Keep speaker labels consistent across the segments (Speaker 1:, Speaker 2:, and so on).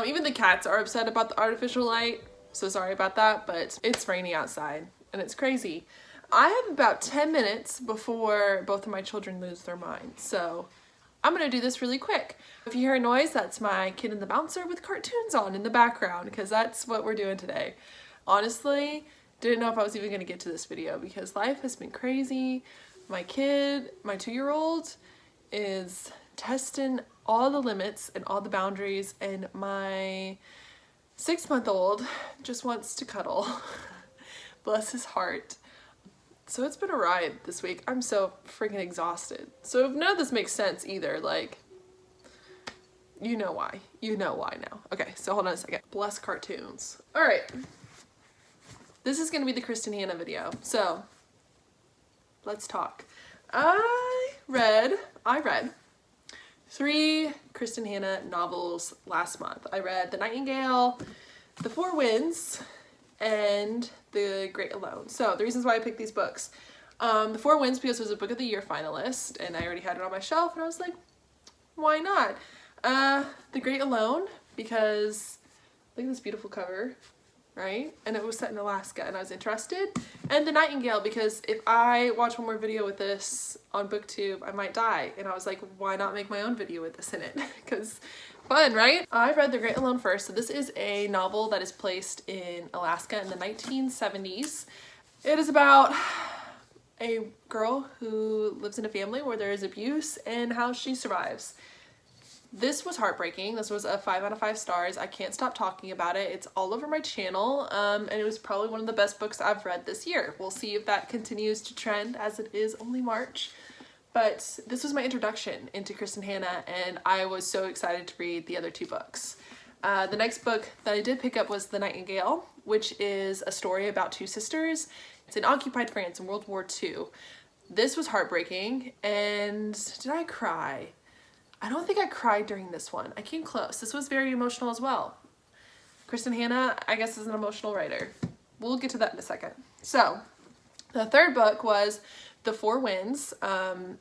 Speaker 1: Even the cats are upset about the artificial light, so sorry about that, but it's rainy outside and it's crazy. I have about 10 minutes before both of my children lose their minds, so I'm gonna do this really quick. If you hear a noise, that's my kid and the bouncer with cartoons on in the background, because that's what we're doing today. Honestly, didn't know if I was even gonna get to this video because life has been crazy. My kid, my 2-year-old, is testing all the limits and all the boundaries, and my 6-month-old just wants to cuddle. Bless his heart. So it's been a ride this week. I'm so freaking exhausted. So if none of this makes sense either, like, you know why. You know why now. Okay, so hold on a second. Bless cartoons. All right. This is gonna be the Kristin Hannah video. So let's talk. I read 3 Kristin Hannah novels last month. I read The Nightingale, The Four Winds, and The Great Alone. So the reasons why I picked these books. The Four Winds because it was a Book of the Year finalist, and I already had it on my shelf, and I was like, why not? The Great Alone because look at this beautiful cover, right? And it was set in Alaska, and I was interested. And The Nightingale because if I watch one more video with this on BookTube, I might die. And I was like, why not make my own video with this in it? Because fun, right? I read The Great Alone first. So this is a novel that is placed in Alaska in the 1970s. It is about a girl who lives in a family where there is abuse and how she survives. This was heartbreaking. This was a 5 out of 5 stars. I can't stop talking about it. It's all over my channel, and it was probably one of the best books I've read this year. We'll see if that continues to trend as it is only March. But this was my introduction into Kristin Hannah, and I was so excited to read the other 2 books. The next book that I did pick up was The Nightingale, which is a story about 2 sisters. It's in occupied France in World War II. This was heartbreaking, and did I cry? I don't think I cried during this one. I came close. This was very emotional as well. Kristin Hannah, I guess, is an emotional writer. We'll get to that in a second. So, the third book was The Four Winds.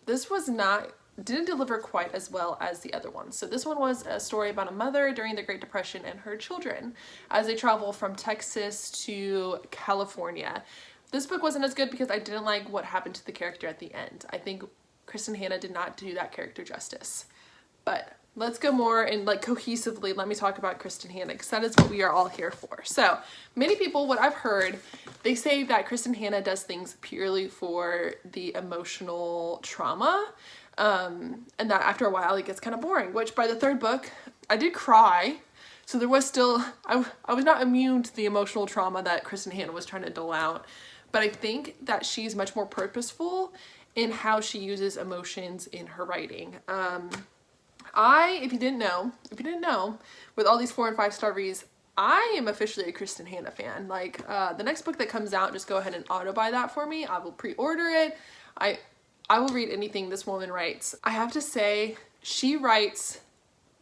Speaker 1: This was didn't deliver quite as well as the other one. So this one was a story about a mother during the Great Depression and her children as they travel from Texas to California. This book wasn't as good because I didn't like what happened to the character at the end. I think Kristin Hannah did not do that character justice. But let's go more and like cohesively, let me talk about Kristin Hannah because that is what we are all here for. So many people, what I've heard, they say that Kristin Hannah does things purely for the emotional trauma, and that after a while it gets kind of boring, which by the third book, I did cry. So there was still, I was not immune to the emotional trauma that Kristin Hannah was trying to dole out, but I think that she's much more purposeful in how she uses emotions in her writing. If you didn't know, with all these 4 and 5 star reads, I am officially a Kristin Hannah fan. Like, the next book that comes out, just go ahead and auto buy that for me. I will pre-order it. I will read anything this woman writes. I have to say, she writes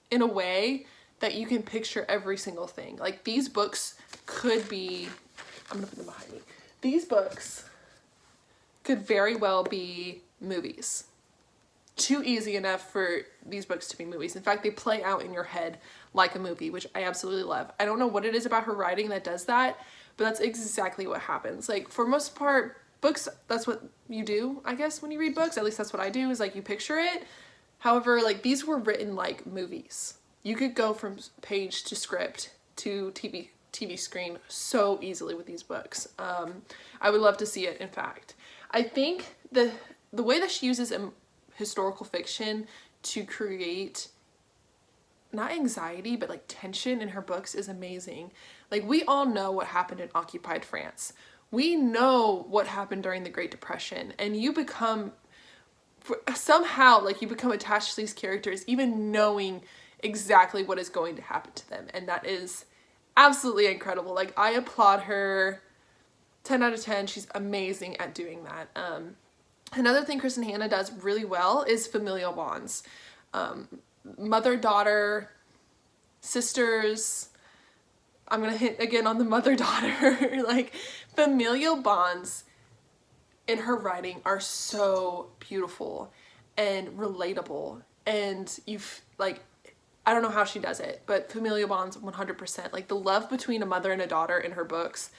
Speaker 1: in a way that you can picture every single thing. Like, these books could be, I'm gonna put them behind me. These books could very well be movies. Too easy enough for these books to be movies. In fact, they play out in your head like a movie, which I absolutely love. I don't know what it is about her writing that does that, but that's exactly what happens. Like, for most part, books, that's what you do, I guess, when you read books. At least that's what I do, is like you picture it. However, like, these were written like movies. You could go from page to script to TV screen so easily with these books. I would love to see it, in fact. I think the way that she uses historical fiction to create not anxiety but like tension in her books is amazing. Like, we all know what happened in occupied France. We know what happened during the Great Depression, and you become somehow, like, you become attached to these characters even knowing exactly what is going to happen to them, and that is absolutely incredible. Like, I applaud her 10 out of 10. She's amazing at doing that. Another thing Kristin Hannah does really well is familial bonds. Mother-daughter, sisters. I'm gonna hit again on the mother-daughter. Like, familial bonds in her writing are so beautiful and relatable. And I don't know how she does it, but familial bonds 100%. Like the love between a mother and a daughter in her books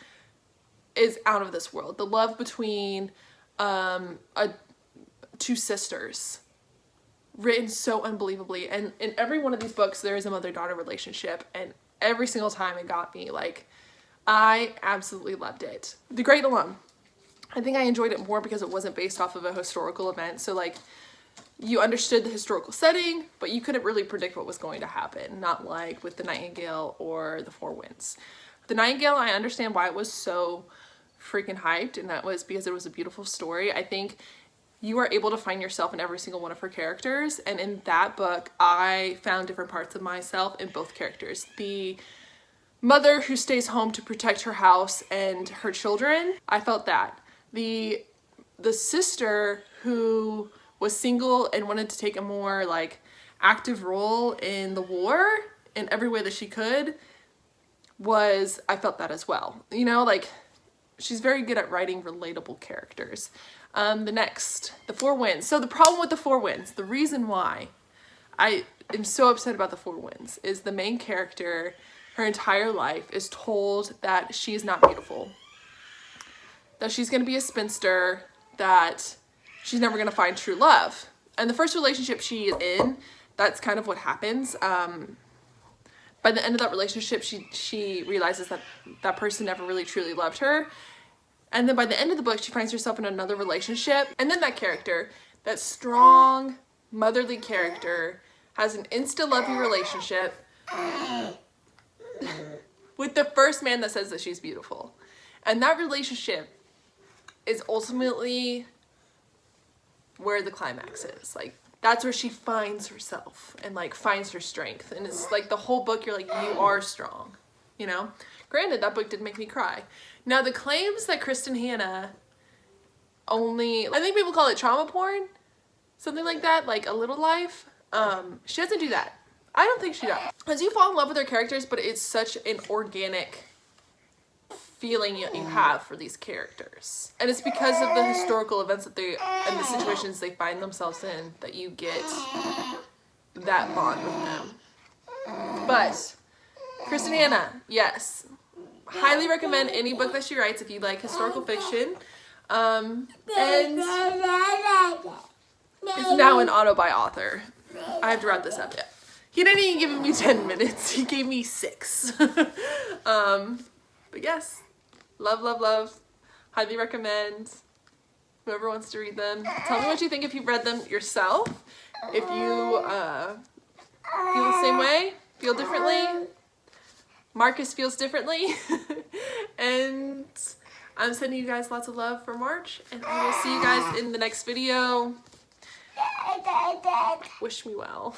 Speaker 1: is out of this world. The love between two sisters, written so unbelievably. And in every one of these books, there is a mother-daughter relationship, and every single time it got me. Like, I absolutely loved it. The Great Alone. I think I enjoyed it more because it wasn't based off of a historical event. So like, you understood the historical setting, but you couldn't really predict what was going to happen. Not like with The Nightingale or The Four Winds. The Nightingale, I understand why it was so freaking hyped, and that was because it was a beautiful story. I think you are able to find yourself in every single one of her characters, and in that book, I found different parts of myself in both characters. The mother who stays home to protect her house and her children, I felt that. The sister who was single and wanted to take a more like active role in the war in every way that she could, I felt that as well. You know, like, she's very good at writing relatable characters. The Four Winds. So the problem with The Four Winds, the reason why I am so upset about The Four Winds, is the main character, her entire life, is told that she is not beautiful, that she's going to be a spinster, that she's never going to find true love. And the first relationship she is in, that's kind of what happens. By the end of that relationship, she realizes that that person never really truly loved her. And then by the end of the book, she finds herself in another relationship. And then that character, that strong, motherly character, has an insta-lovey relationship with the first man that says that she's beautiful. And that relationship is ultimately where the climax is. Like, that's where she finds herself and like finds her strength. And it's like the whole book, you're like, you are strong, you know? Granted, that book did make me cry. Now, the claims that Kristin Hannah I think people call it trauma porn, something like that, like A Little Life. She doesn't do that. I don't think she does. Because you fall in love with her characters, but it's such an organic feeling you have for these characters. And it's because of the historical events that and the situations they find themselves in that you get that bond with them. But Kristin Hannah, yes. Highly recommend any book that she writes if you like historical fiction. And it's now an auto-buy author. I have to wrap this up yet. He didn't even give me 10 minutes. He gave me 6. But yes, love, love, love. Highly recommend. Whoever wants to read them. Tell me what you think if you've read them yourself. If you feel the same way, feel differently. Marcus feels differently. And I'm sending you guys lots of love for March. And I will see you guys in the next video. Wish me well.